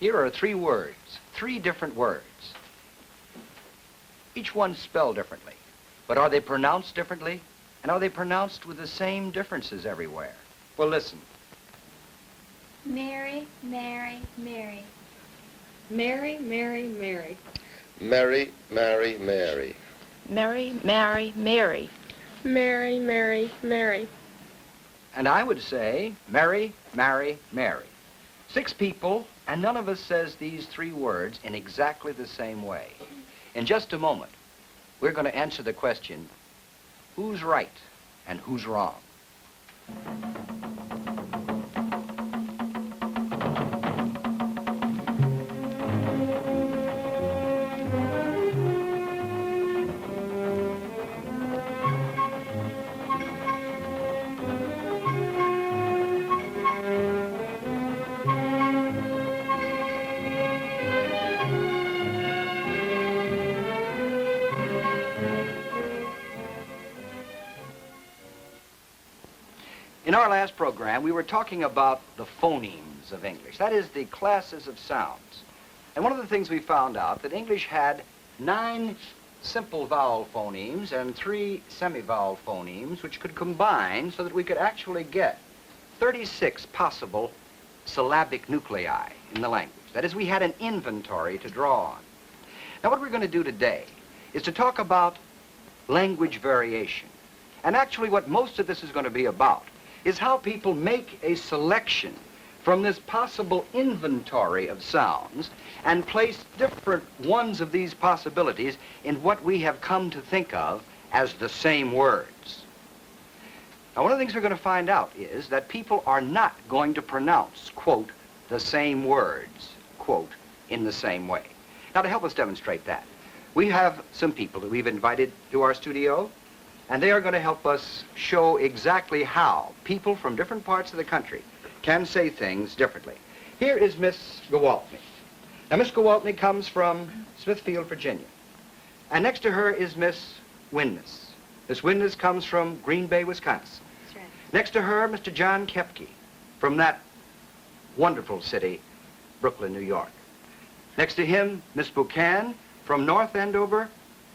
Here are three words, three different words. Each one spelled differently, but are they pronounced differently? And are they pronounced with the same differences everywhere? Well, listen. Mary, Mary, Mary. Mary, Mary, Mary. Mary, Mary, Mary. Mary, Mary, Mary. Mary, Mary, Mary. And I would say Mary, Mary, Mary. 6 people, and none of us says these 3 words in exactly the same way. In just a moment, we're going to answer the question, who's right and who's wrong? In our last program, we were talking about the phonemes of English. That is, the classes of sounds. And one of the things we found out that English had 9 simple vowel phonemes and 3 semivowel phonemes, which could combine so that we could actually get 36 possible syllabic nuclei in the language. That is, we had an inventory to draw on. Now, what we're going to do today is to talk about language variation. And actually, what most of this is going to be about is how people make a selection from this possible inventory of sounds and place different ones of these possibilities in what we have come to think of as the same words. Now, one of the things we're going to find out is that people are not going to pronounce, quote, the same words, quote, in the same way. Now, to help us demonstrate that, we have some people that we've invited to our studio, and they are going to help us show exactly how people from different parts of the country can say things differently. Here is Miss Gewaltney. Now, Miss Gewaltney comes from Smithfield, Virginia. And next to her is Miss Windness. Miss Windness comes from Green Bay, Wisconsin. That's right. Next to her, Mr. John Kepke from that wonderful city, Brooklyn, New York. Next to him, Miss Buchan from North Andover,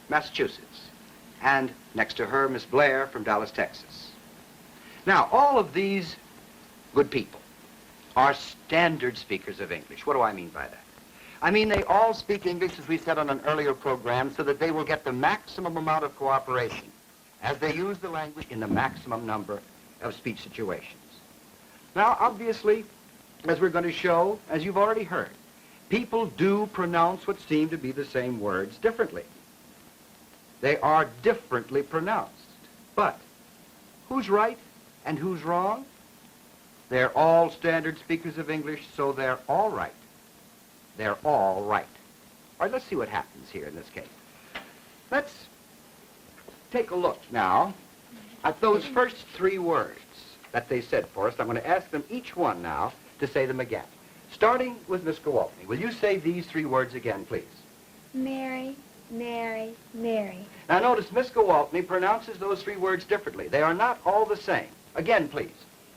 Massachusetts. And next to her, Miss Blair from Dallas, Texas. Now, all of these good people are standard speakers of English. What do I mean by that? I mean they all speak English, as we said on an earlier program, so that they will get the maximum amount of cooperation as they use the language in the maximum number of speech situations. Now, obviously, as we're going to show, as you've already heard, people do pronounce what seem to be the same words differently. They are differently pronounced. But who's right and who's wrong? They're all standard speakers of English, so they're all right. They're all right. All right, let's see what happens here in this case. Let's take a look now at those first 3 words that they said for us. I'm going to ask them each one now to say them again. Starting with Miss Gewaltney. Will you say these 3 words again, please? Mary, Mary, Mary. Now notice Miss Gewaltney pronounces those 3 words differently. They are not all the same. Again, please.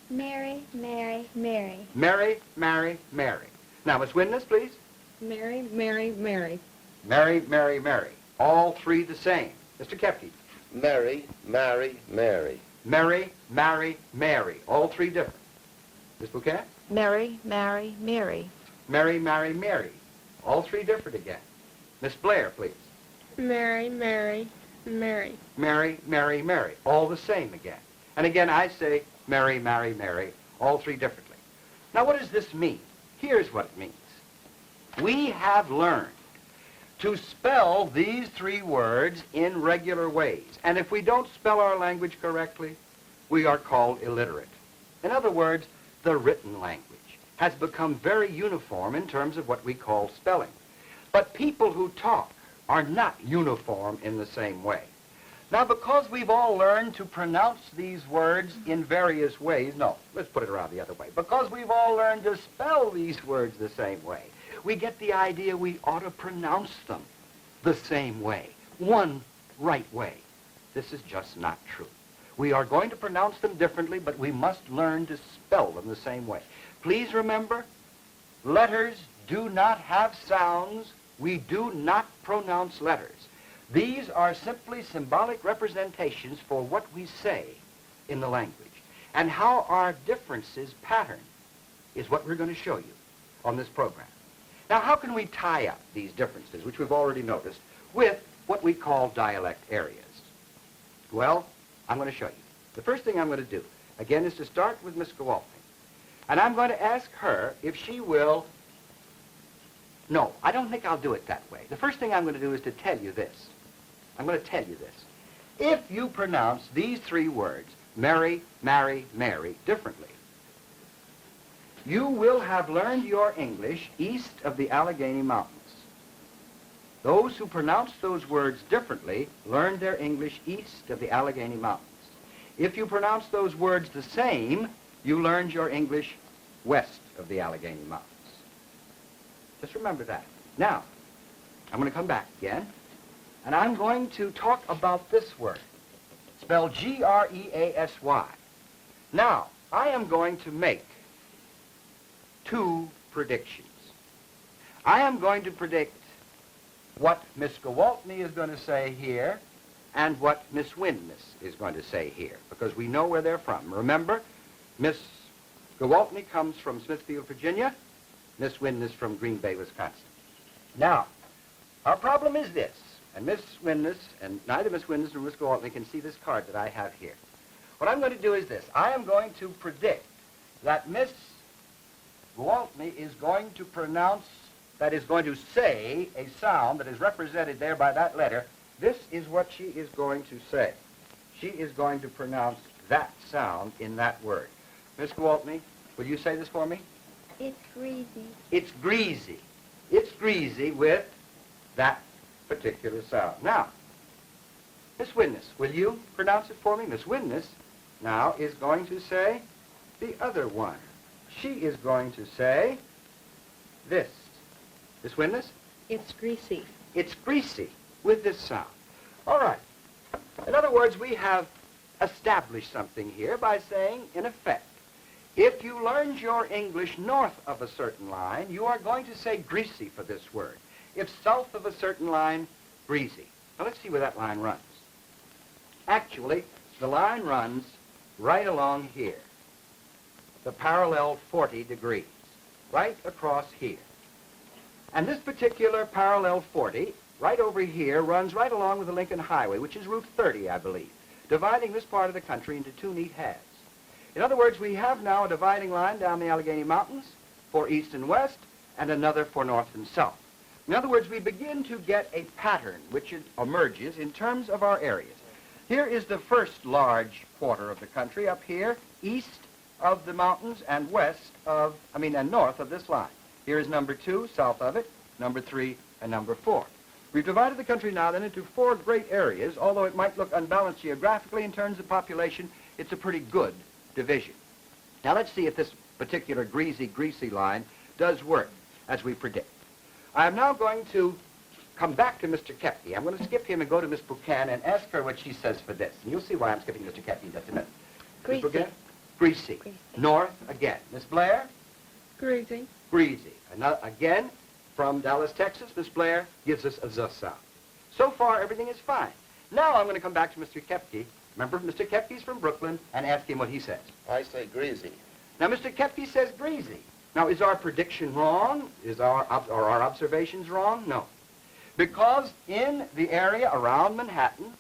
Mary, Mary, Mary. Mary, Mary, Mary. Now, Miss Windness, please. Mary, Mary, Mary. Mary, Mary, Mary. All 3 the same. Mr. Kepke. Mary, Mary, Mary. Mary, Mary, Mary. All 3 different. Miss Bouquet. Mary, Mary, Mary. Mary, Mary, Mary. All 3 different again. Miss Blair, please. Mary, Mary, Mary. Mary, Mary, Mary. All the same again. And again, I say Mary, Mary, Mary. All 3 differently. Now, what does this mean? Here's what it means. We have learned to spell these 3 words in regular ways. And if we don't spell our language correctly, we are called illiterate. In other words, the written language has become very uniform in terms of what we call spelling. But people who talk are not uniform in the same way. Now, because we've all learned to pronounce these words in various ways, no, let's put it around the other way. Because we've all learned to spell these words the same way, we get the idea we ought to pronounce them the same way, one right way. This is just not true. We are going to pronounce them differently, but we must learn to spell them the same way. Please remember, letters do not have sounds. We do not pronounce letters. These are simply symbolic representations for what we say in the language. And how our differences pattern is what we're going to show you on this program. Now, how can we tie up these differences, which we've already noticed, with what we call dialect areas? Well, I'm going to show you. The first thing I'm going to do, again, is to start with Miss Gwaltney. And I'm going to ask her if she will... No, I don't think I'll do it that way. The first thing I'm going to do is to tell you this. I'm going to tell you this. If you pronounce these three words, marry, marry, marry, differently, you will have learned your English east of the Allegheny Mountains. Those who pronounce those words differently learned their English east of the Allegheny Mountains. If you pronounce those words the same, you learned your English west of the Allegheny Mountains. Just remember that. Now, I'm going to come back again, and I'm going to talk about this word, spelled G-R-E-A-S-Y. Now, I am going to make two predictions. I am going to predict what Miss Gwaltney is going to say here and what Miss Windness is going to say here, because we know where they're from. Remember, Miss Gwaltney comes from Smithfield, Virginia, Miss Windness from Green Bay, Wisconsin. Now, our problem is this, and Miss Windness, and neither Miss Windness nor Miss Gwaltney can see this card that I have here. What I'm going to do is this. I am going to predict that Miss Gwaltney is going to pronounce, that is going to say a sound that is represented there by that letter. This is what she is going to say. She is going to pronounce that sound in that word. Miss Gwaltney, will you say this for me? It's greasy. It's greasy. It's greasy with that particular sound. Now, Miss Witness, will you pronounce it for me? Miss Witness now is going to say the other one. She is going to say this. Miss Witness? It's greasy. It's greasy with this sound. All right. In other words, we have established something here by saying, in effect, if you learned your English north of a certain line, you are going to say greasy for this word. If south of a certain line, greasy. Now let's see where that line runs. Actually, the line runs right along here. The parallel 40 degrees, right across here. And this particular parallel 40, right over here, runs right along with the Lincoln Highway, which is Route 30, I believe, dividing this part of the country into two neat halves. In other words, we have now a dividing line down the Allegheny Mountains for east and west, and another for north and south. In other words, we begin to get a pattern which emerges in terms of our areas. Here is the first large quarter of the country up here, east of the mountains and and north of this line. Here is number 2, south of it, number 3, and number 4. We've divided the country now then into 4 great areas. Although it might look unbalanced geographically in terms of population, it's a pretty good division. Now let's see if this particular greasy line does work as we predict. I am now going to come back to Mr. Kepke. I'm going to skip him and go to Miss Buchanan and ask her what she says for this. And you'll see why I'm skipping Mr. Kepke in just a minute. Greasy. Miss Buchanan? Greasy. Greasy. North again. Miss Blair? Greasy. Greasy. Again, from Dallas, Texas, Miss Blair gives us a Z sound. So far, everything is fine. Now I'm going to come back to Mr. Kepke. Remember, Mr. Kepke's from Brooklyn, and ask him what he says. I say greasy. Now, Mr. Kepke says greasy. Now, is our prediction wrong? Are our observations wrong? No. Because in the area around Manhattan,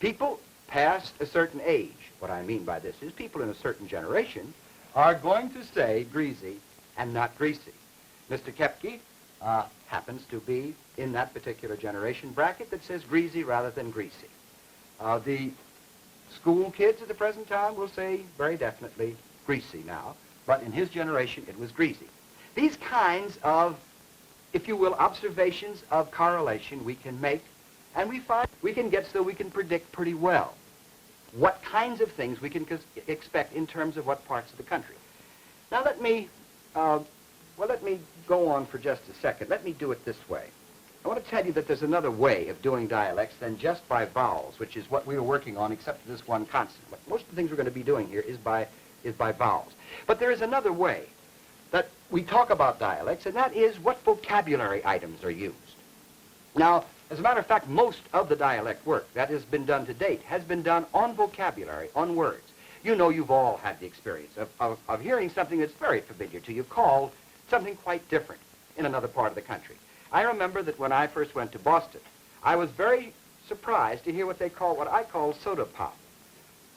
people past a certain age, what I mean by this is people in a certain generation, are going to say greasy and not greasy. Mr. Kepke happens to be in that particular generation bracket that says greasy rather than greasy. The school kids at the present time will say very definitely greasy now, but in his generation it was greasy. These kinds of, if you will, observations of correlation we can make, and we find we can get so we can predict pretty well what kinds of things we can expect in terms of what parts of the country. Now let me go on for just a second. Let me do it this way. I want to tell you that there's another way of doing dialects than just by vowels, which is what we were working on except for this one constant. But most of the things we're going to be doing here is by vowels. But there is another way. that we talk about dialects, and that is what vocabulary items are used. Now, as a matter of fact, most of the dialect work that has been done to date has been done on vocabulary, on words. You know, you've all had the experience of hearing something that's very familiar to you called something quite different in another part of the country. I remember that when I first went to Boston, I was very surprised to hear what I call soda pop.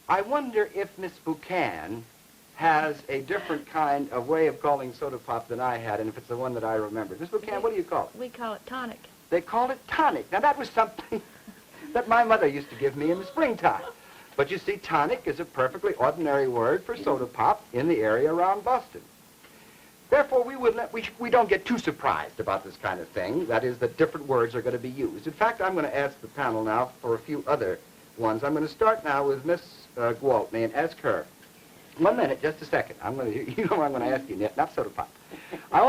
I wonder if Miss Buchan has a different kind of way of calling soda pop than I had, and if it's the one that I remember. Miss Buchan, what do you call it? We call it tonic. They call it tonic. Now, that was something that my mother used to give me in the springtime. But you see, tonic is a perfectly ordinary word for soda pop in the area around Boston. Therefore, we don't get too surprised about this kind of thing. That is, that different words are going to be used. In fact, I'm going to ask the panel now for a few other ones. I'm going to start now with Miss Gwaltney and ask her. 1 minute, just a second. You know what I'm going to ask you, not soda pop. I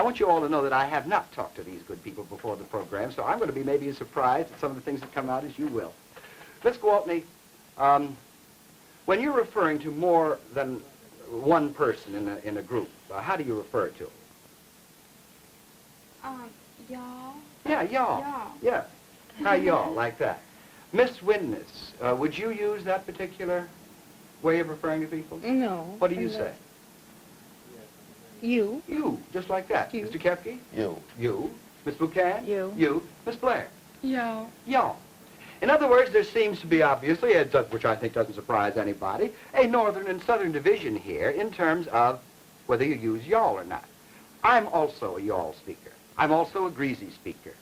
want you all to know that I have not talked to these good people before the program, so I'm going to be maybe as surprised at some of the things that come out as you will. Miss Gwaltney, when you're referring to more than one person in a group, how do you refer to them? Y'all. Yeah, y'all. Y'all. Yeah. Hi, y'all, like that. Miss Witness, would you use that particular way of referring to people? No. What do you say? You. You, just like that. You. Mr. Kefke? You. You. Miss Buchan? You. You. Miss Blair? Y'all. Y'all. In other words, there seems to be obviously, which I think doesn't surprise anybody, a northern and southern division here in terms of whether you use y'all or not. I'm also a y'all speaker. I'm also a greasy speaker.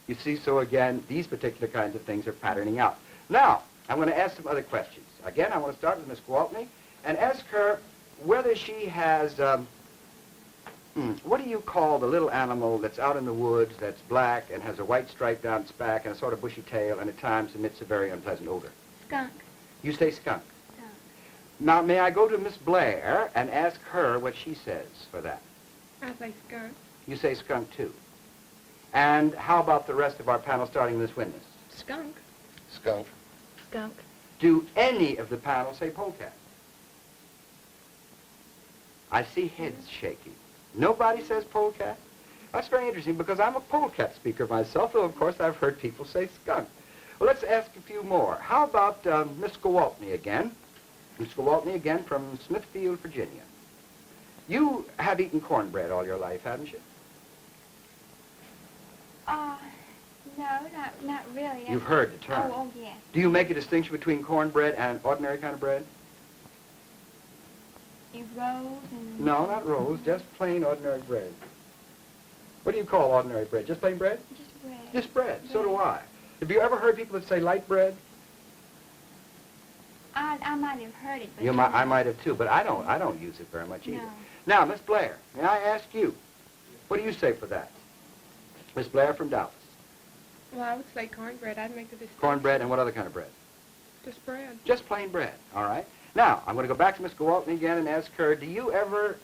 You see, so again, these particular kinds of things are patterning out. Now, I'm going to ask some other questions. Again, I want to start with Miss Gwaltney and ask her whether she has, what do you call the little animal that's out in the woods that's black and has a white stripe down its back and a sort of bushy tail and at times emits a very unpleasant odor? Skunk. You say skunk. Skunk. Now, may I go to Miss Blair and ask her what she says for that? I say skunk. You say skunk, too. And how about the rest of our panel, starting with Miss Witness? Skunk. Skunk. Skunk. Do any of the panel say polecat? I see heads shaking. Nobody says polecat? That's very interesting because I'm a polecat speaker myself, though of course I've heard people say skunk. Well, let's ask a few more. How about Miss Gwaltney again? Miss Gwaltney again from Smithfield, Virginia. You have eaten cornbread all your life, haven't you? No, not really. You've heard the term. Oh, yes. Do you make a distinction between cornbread and ordinary kind of bread? You rolls and... No, not rolls, just plain ordinary bread. What do you call ordinary bread? Just plain bread? Just bread. Just bread. So do I. Have you ever heard people that say light bread? I might have heard it, but... I might have too, but I don't use it very much either. No. Now, Miss Blair, may I ask you, what do you say for that? Miss Blair from Dallas. Well, I would say cornbread. I'd make the distinction. Cornbread and what other kind of bread? Just bread. Just plain bread, all right. Now, I'm going to go back to Miss Gwaltney again and ask her, have you ever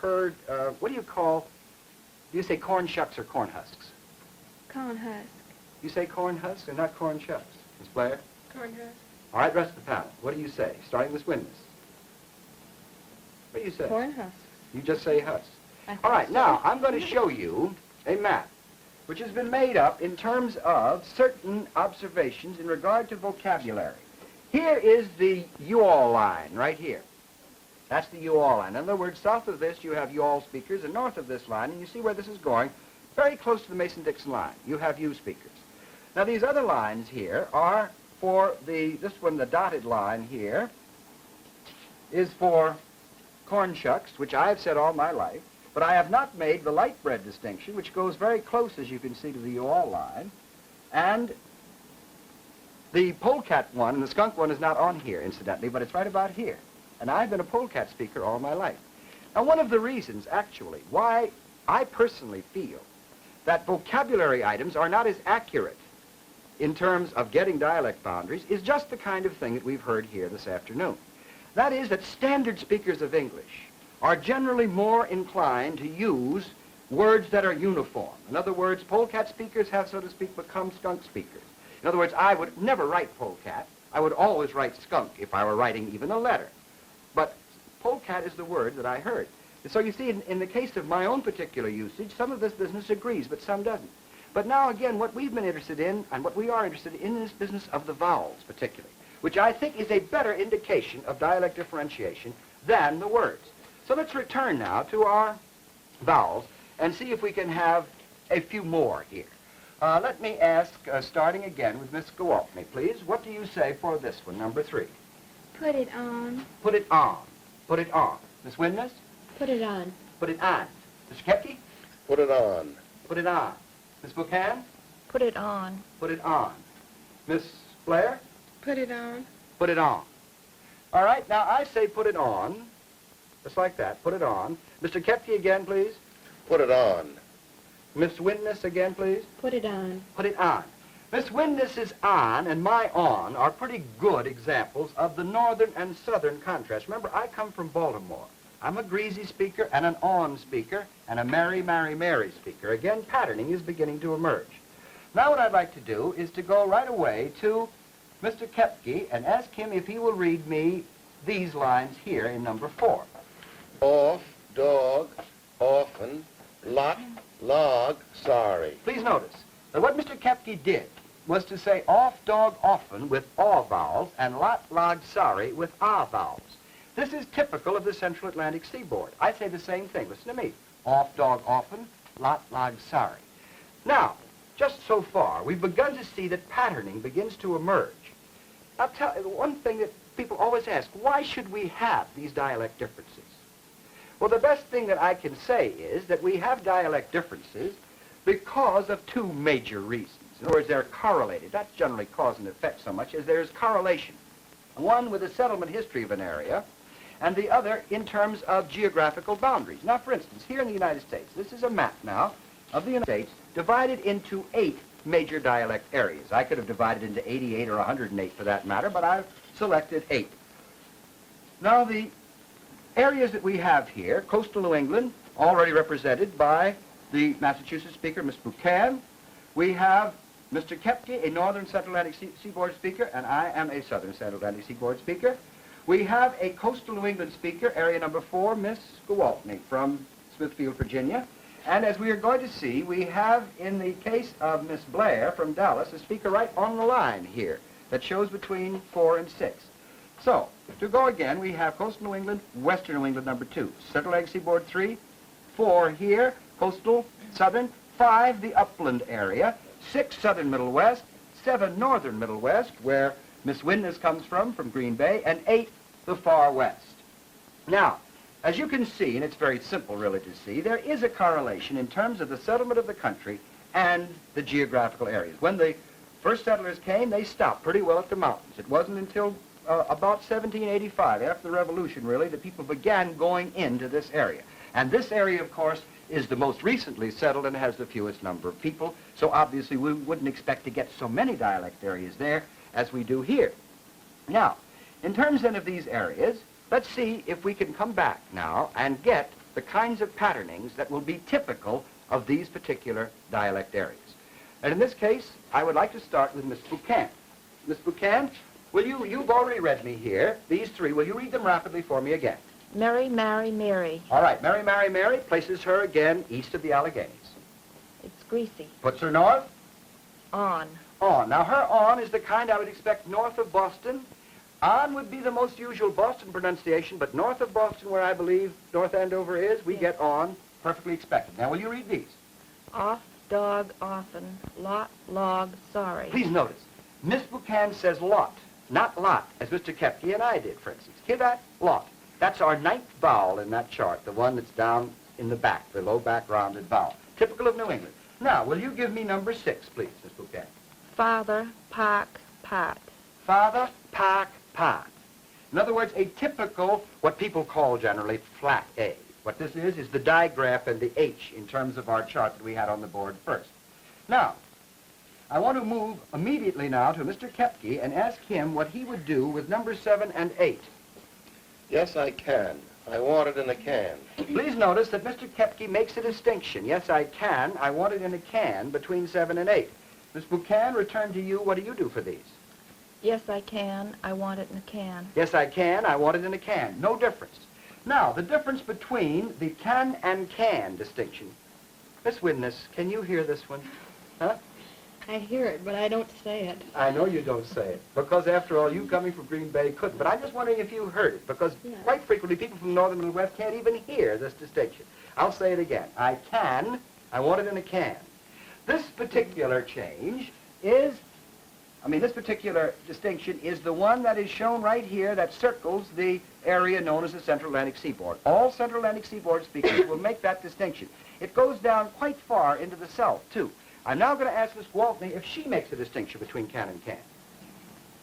heard, what do you say corn shucks or corn husks? Corn husk. You say corn husks and not corn shucks. Miss Blair? Corn husk. All right, rest of the panel. What do you say? Starting with Witness. What do you say? Corn husk. You just say husk. All right, now, I'm going to show you a map which has been made up in terms of certain observations in regard to vocabulary. Here is the you-all line right here. That's the you-all line. In other words, south of this you have you-all speakers, and north of this line, and you see where this is going, very close to the Mason-Dixon line, you have you speakers. Now these other lines here are for this one, the dotted line here, is for corn shucks, which I've said all my life, but I have not made the light bread distinction, which goes very close, as you can see, to the you-all line, and the polecat one and the skunk one is not on here, incidentally, but it's right about here. And I've been a polecat speaker all my life. Now, one of the reasons, actually, why I personally feel that vocabulary items are not as accurate in terms of getting dialect boundaries is just the kind of thing that we've heard here this afternoon. That is that standard speakers of English are generally more inclined to use words that are uniform. In other words, polecat speakers have, so to speak, become skunk speakers. In other words, I would never write polecat. I would always write skunk if I were writing even a letter. But polecat is the word that I heard. So you see, in the case of my own particular usage, some of this business agrees, but some doesn't. But now again, what we've been interested in, and what we are interested in this business of the vowels particularly, which I think is a better indication of dialect differentiation than the words. So let's return now to our vowels and see if we can have a few more here. Let me ask, starting again with Miss Gwaltney, please, what do you say for this one, number 3? Put it on. Put it on. Put it on. Miss Windness? Put it on. Put it on. Mr. Kepke? Put it on. Put it on. Miss Buchan? Put it on. Put it on. Miss Blair? Put it on. Put it on. All right, now I say put it on, just like that, put it on. Mr. Kepke again, please. Put it on. Miss Windness again, please. Put it on. Put it on. Miss Windness's on and my on are pretty good examples of the northern and southern contrast. Remember, I come from Baltimore. I'm a greasy speaker and an on speaker and a Mary, Mary, Mary speaker. Again, patterning is beginning to emerge. Now what I'd like to do is to go right away to Mr. Kepke and ask him if he will read me these lines here in number 4. Off, dog, often, lot, log, sorry. Please notice that what Mr. Kepke did was to say off, dog, often with aw vowels and lot, log, sorry with ah vowels. This is typical of the Central Atlantic seaboard. I say the same thing. Listen to me. Off, dog, often, lot, log, sorry. Now, just so far, we've begun to see that patterning begins to emerge. I'll tell you one thing that people always ask, why should we have these dialect differences? Well, the best thing that I can say is that we have dialect differences because of 2 major reasons. In other words, they're correlated. Not generally cause and effect so much as there's correlation. One with the settlement history of an area, and the other in terms of geographical boundaries. Now, for instance, here in the United States, this is a map now of the United States divided into 8 major dialect areas. I could have divided into 88 or 108 for that matter, but I've selected 8. Now, the areas that we have here, coastal New England, already represented by the Massachusetts speaker, Miss Buchan. We have Mr. Kepke, a northern Central Atlantic seaboard speaker, and I am a southern Central Atlantic seaboard speaker. We have a coastal New England speaker, area number 4, Miss Gwaltney from Smithfield, Virginia. And as we are going to see, we have, in the case of Miss Blair from Dallas, a speaker right on the line here that shows between 4 and 6. So, to go again, we have coastal New England, western New England number 2, Central Atlantic seaboard 3, 4 here, coastal, southern, 5 the upland area, 6 southern Middle West, 7 northern Middle West, where Miss Windness comes from Green Bay, and 8 the far west. Now, as you can see, and it's very simple really to see, there is a correlation in terms of the settlement of the country and the geographical areas. When the first settlers came, they stopped pretty well at the mountains. It wasn't until about 1785, after the Revolution really, that people began going into this area. And this area, of course, is the most recently settled and has the fewest number of people, so obviously we wouldn't expect to get so many dialect areas there as we do here. Now, in terms then of these areas, let's see if we can come back now and get the kinds of patternings that will be typical of these particular dialect areas. And in this case, I would like to start with Miss Buchan. Miss Buchan, you've already read me here, these 3. Will you read them rapidly for me again? Mary, Mary, Mary. All right, Mary, Mary, Mary places her again east of the Alleghenies. It's greasy. Puts her north? On. On. Now, her on is the kind I would expect north of Boston. On would be the most usual Boston pronunciation, but north of Boston, where I believe North Andover is, we get on, perfectly expected. Now, will you read these? Off, dog, often, lot, log, sorry. Please notice, Miss Buchan says lot, not lot, as Mr. Kepke and I did, for instance. Hear that? Lot. That's our 9th vowel in that chart, the one that's down in the back, the low back rounded vowel, typical of New England. Now, will you give me number 6, please, Miss Buchan? Father, park, pot. Father, park, pot. In other words, a typical, what people call generally, flat A. What this is the digraph and the H in terms of our chart that we had on the board first. Now, I want to move immediately now to Mr. Kepke and ask him what he would do with number 7 and 8. Yes, I can. I want it in a can. Please notice that Mr. Kepke makes a distinction. Yes, I can. I want it in a can between 7 and 8. Miss Buchan, return to you. What do you do for these? Yes, I can. I want it in a can. Yes, I can. I want it in a can. No difference. Now, the difference between the can and can distinction. Miss Witness, can you hear this one? Huh? I hear it, but I don't say it. I know you don't say it, because after all, you coming from Green Bay couldn't. But I'm just wondering if you heard it, because quite frequently people from the northern Middle West can't even hear this distinction. I'll say it again. I want it in a can. This particular change is, this particular distinction is the one that is shown right here that circles the area known as the Central Atlantic Seaboard. All Central Atlantic Seaboard speakers will make that distinction. It goes down quite far into the south, too. I'm now going to ask Miss Gwaltney if she makes a distinction between can and can.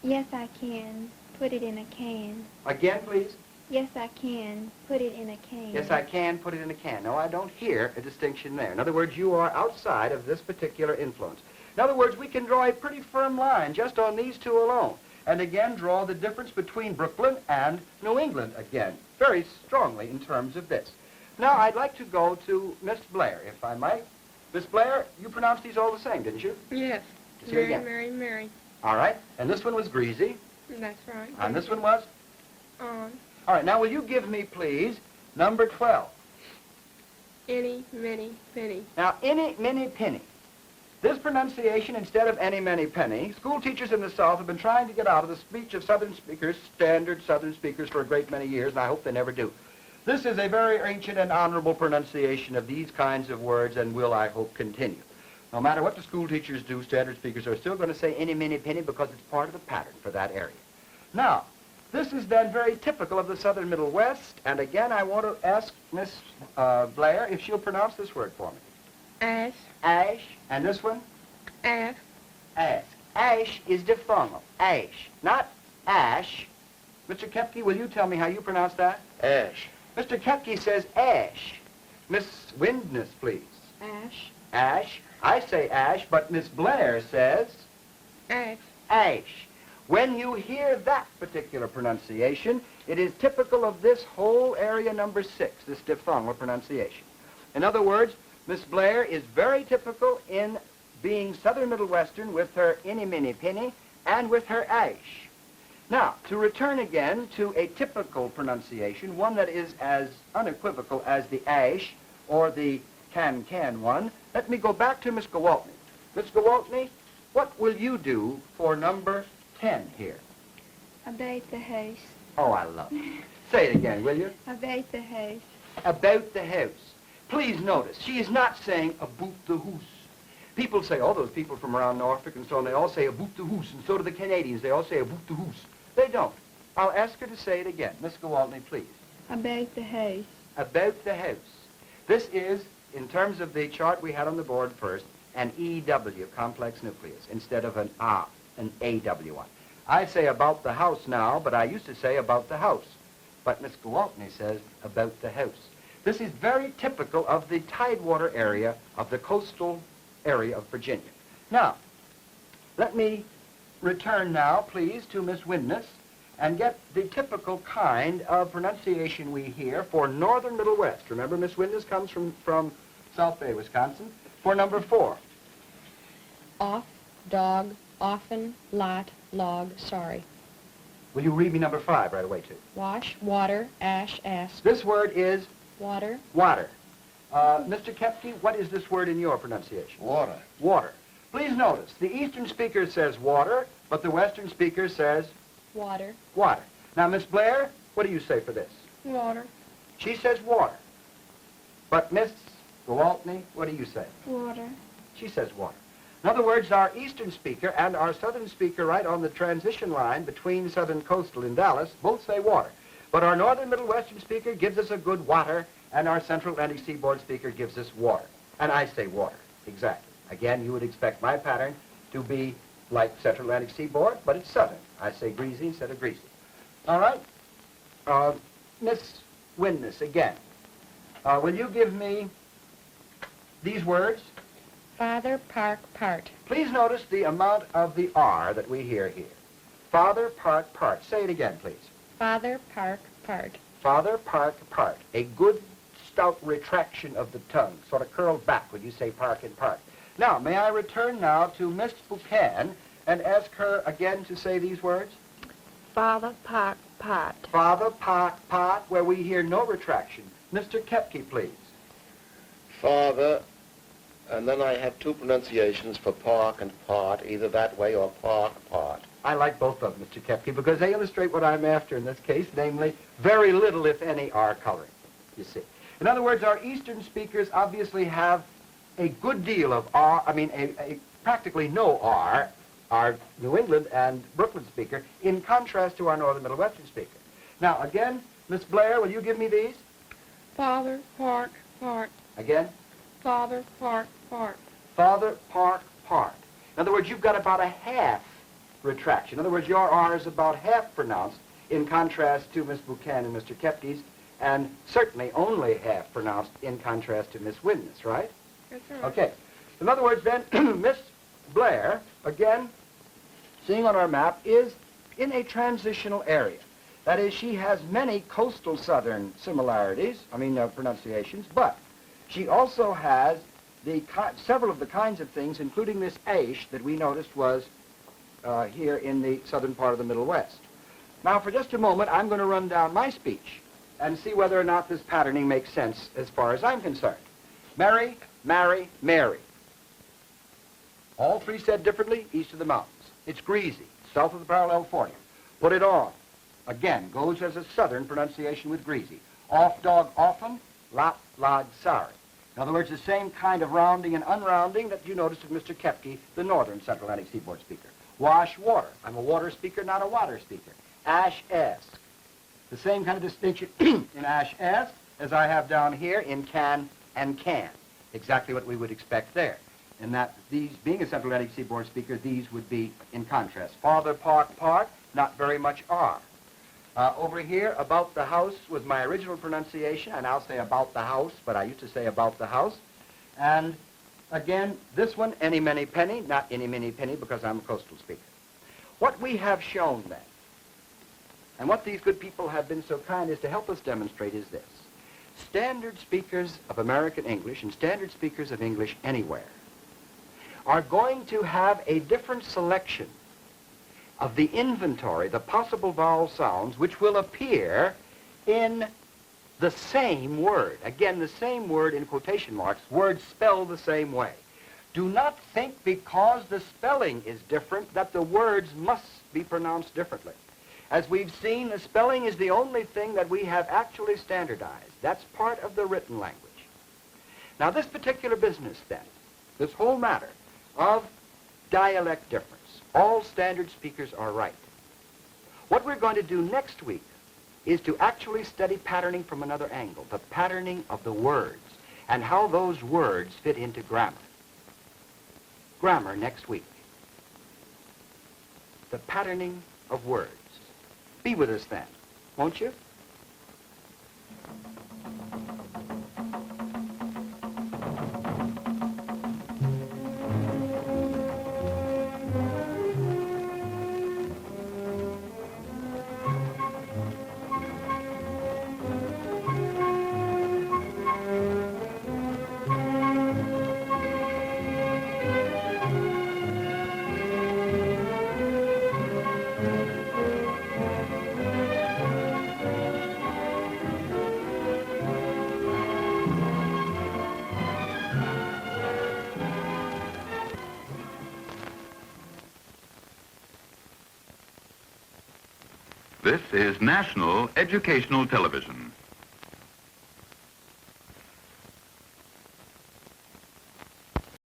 Yes, I can. Put it in a can. Again, please. Yes, I can. Put it in a can. Yes, I can put it in a can. No, I don't hear a distinction there. In other words, you are outside of this particular influence. In other words, we can draw a pretty firm line just on these two alone. And again, draw the difference between Brooklyn and New England again, very strongly in terms of this. Now, I'd like to go to Miss Blair, if I might. Miss Blair, you pronounced these all the same, didn't you? Yes. Let's hear it Mary, again. Mary, Mary. All right. And this one was greasy. That's right. And this one was? On. All right. Now, will you give me, please, number 12? Any, many, penny. Now, any, many, penny. This pronunciation, instead of any, many, penny, school teachers in the South have been trying to get out of the speech of Southern speakers, standard Southern speakers, for a great many years, and I hope they never do. This is a very ancient and honorable pronunciation of these kinds of words and will, I hope, continue. No matter what the school teachers do, standard speakers are still going to say any, many, penny because it's part of the pattern for that area. Now, this is then very typical of the Southern Middle West, and again, I want to ask Miss Blair if she'll pronounce this word for me. Ash. Ash, and this one? Ash. Ask. Ash is diphthongal. Ash, not ash. Mr. Kepke, will you tell me how you pronounce that? Ash. Mr. Kepke says ash. Miss Windness, please. Ash. Ash. I say ash, but Miss Blair says Ash. ash. When you hear that particular pronunciation, it is typical of this whole area number 6, this diphthongal pronunciation. In other words, Miss Blair is very typical in being Southern Middle Western with her any, mini, penny, and with her ash. Now, to return again to a typical pronunciation, one that is as unequivocal as the ash or the can one, let me go back to Miss Gwaltney. Miss Gwaltney, what will you do for number 10 here? About the house. Oh, I love it. Say it again, will you? About the house. About the house. Please notice, she is not saying about the house. People say, oh, those people from around Norfolk and so on, they all say about the house, and so do the Canadians. They all say about the house. They don't. I'll ask her to say it again. Miss Gwaltney, please. About the house. About the house. This is, in terms of the chart we had on the board first, an EW, complex nucleus, instead of an A, an AW1. I say about the house now, but I used to say about the house. But Miss Gwaltney says about the house. This is very typical of the tidewater area of the coastal area of Virginia. Now, let me return now, please, to Miss Windness and get the typical kind of pronunciation we hear for northern Middle West. Remember, Miss Windness comes from South Bay, Wisconsin, for number 4. Off, dog, often, lot, log, sorry. Will you read me number 5 right away, too? Wash, water, ash, ask. This word is Water. water. Mr. Kepke, what is this word in your pronunciation? Water. Water. Please notice, the Eastern speaker says water, but the Western speaker says Water. water. Now, Miss Blair, what do you say for this? Water. She says water. But Miss Gwaltney, what do you say? Water. She says water. In other words, our Eastern speaker and our Southern speaker right on the transition line between Southern Coastal and Dallas both say water. But our Northern Middle Western speaker gives us a good water, and our Central Atlantic Seaboard speaker gives us water. And I say water, exactly. Again, you would expect my pattern to be like Central Atlantic Seaboard, but it's Southern. I say greasy instead of greasy. All right? Miss Windness, again. Will you give me these words? Father, park, part. Please notice the amount of the R that we hear here. Father, park, part. Say it again, please. Father, park, part. Father, park, part. A good, stout retraction of the tongue, sort of curled back when you say park and part. Now, may I return now to Miss Buchan and ask her again to say these words? Father, pot, pot. Father, pot, where we hear no retraction. Mr. Kepke, please. Father, and then I have two pronunciations for park and part, either that way or park, part. I like both of them, Mr. Kepke, because they illustrate what I'm after in this case, namely, very little, if any, R coloring, you see. In other words, our Eastern speakers obviously have a good deal of R, practically no R, our New England and Brooklyn speaker, in contrast to our Northern Middle Western speaker. Now, again, Miss Blair, will you give me these? Father, park, part. Again? Father, park, part. Father, park, part. In other words, you've got about a half retraction. In other words, your R is about half pronounced in contrast to Miss Buchanan and Mr. Kepke's, and certainly only half pronounced in contrast to Miss Witness, right? Yes, sir. Okay. In other words, then, Miss Blair, again, seeing on our map, is in a transitional area. That is, she has many coastal southern similarities, pronunciations, but she also has several of the kinds of things, including this aish that we noticed was here in the southern part of the Middle West. Now, for just a moment, I'm going to run down my speech and see whether or not this patterning makes sense as far as I'm concerned. Mary, marry, Mary. All three said differently, east of the mountains. It's greasy, south of the parallel 40. Put it on. Again, goes as a southern pronunciation with greasy. Off dog often, lot, lod, sorry. In other words, the same kind of rounding and unrounding that you noticed with Mr. Kepke, the northern Central Atlantic Seaboard speaker. Wash, water. I'm a water speaker, not a water speaker. Ash, ask. The same kind of distinction in ash, ask as I have down here in can and can. Exactly what we would expect there. And that these, being a Central Atlantic Seaboard speaker, these would be in contrast. Father, park, not very much R. Over here, about the house was my original pronunciation, and I'll say about the house, but I used to say about the house. And again, this one, any, many, penny, not any, many, penny, because I'm a coastal speaker. What we have shown then, and what these good people have been so kind as to help us demonstrate is this. Standard speakers of American English and standard speakers of English anywhere are going to have a different selection of the inventory, the possible vowel sounds, which will appear in the same word. Again, the same word in quotation marks, words spelled the same way. Do not think because the spelling is different that the words must be pronounced differently. As we've seen, the spelling is the only thing that we have actually standardized. That's part of the written language. Now, this particular business, then, this whole matter of dialect difference, all standard speakers are right. What we're going to do next week is to actually study patterning from another angle, the patterning of the words, and how those words fit into grammar. Grammar next week. The patterning of words. Be with us then, won't you? This is National Educational Television.